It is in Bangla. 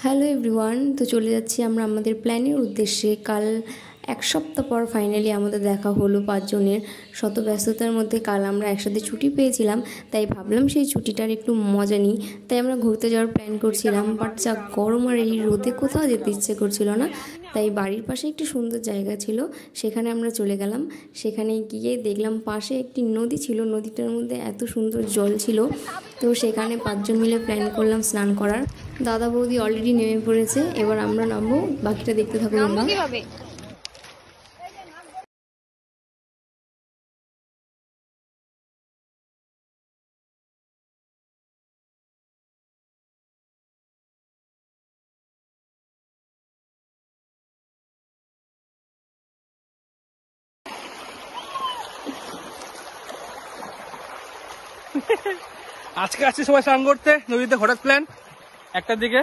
হ্যালো এভরিওয়ান, তো চলে যাচ্ছি আমরা আমাদের প্ল্যানের উদ্দেশ্যে। কাল এক সপ্তাহ পর ফাইনালি আমাদের দেখা হলো পাঁচজনের। শত ব্যস্ততার মধ্যে কাল আমরা একসাথে ছুটি পেয়েছিলাম, তাই ভাবলাম সেই ছুটিটার একটু মজা নিই। তাই আমরা ঘুরতে যাওয়ার প্ল্যান করছিলাম, বাট যা গরম আর এই রোদে কোথাও যেতে ইচ্ছে করছিল না। তাই বাড়ির পাশে একটি সুন্দর জায়গা ছিল, সেখানে আমরা চলে গেলাম। সেখানে গিয়ে দেখলাম পাশে একটি নদী ছিল, নদীটার মধ্যে এত সুন্দর জল ছিল। তো সেখানে পাঁচজন মিলে প্ল্যান করলাম স্নান করার। দাদা বৌদি অলরেডি নেমে পড়েছে, এবার আমরা নামবো, বাকিটা দেখতে থাকবো আমরা। আজকে আসছি সবাই স্নান করতে নদীতে, হঠাৎ প্ল্যান 1টার দিকে।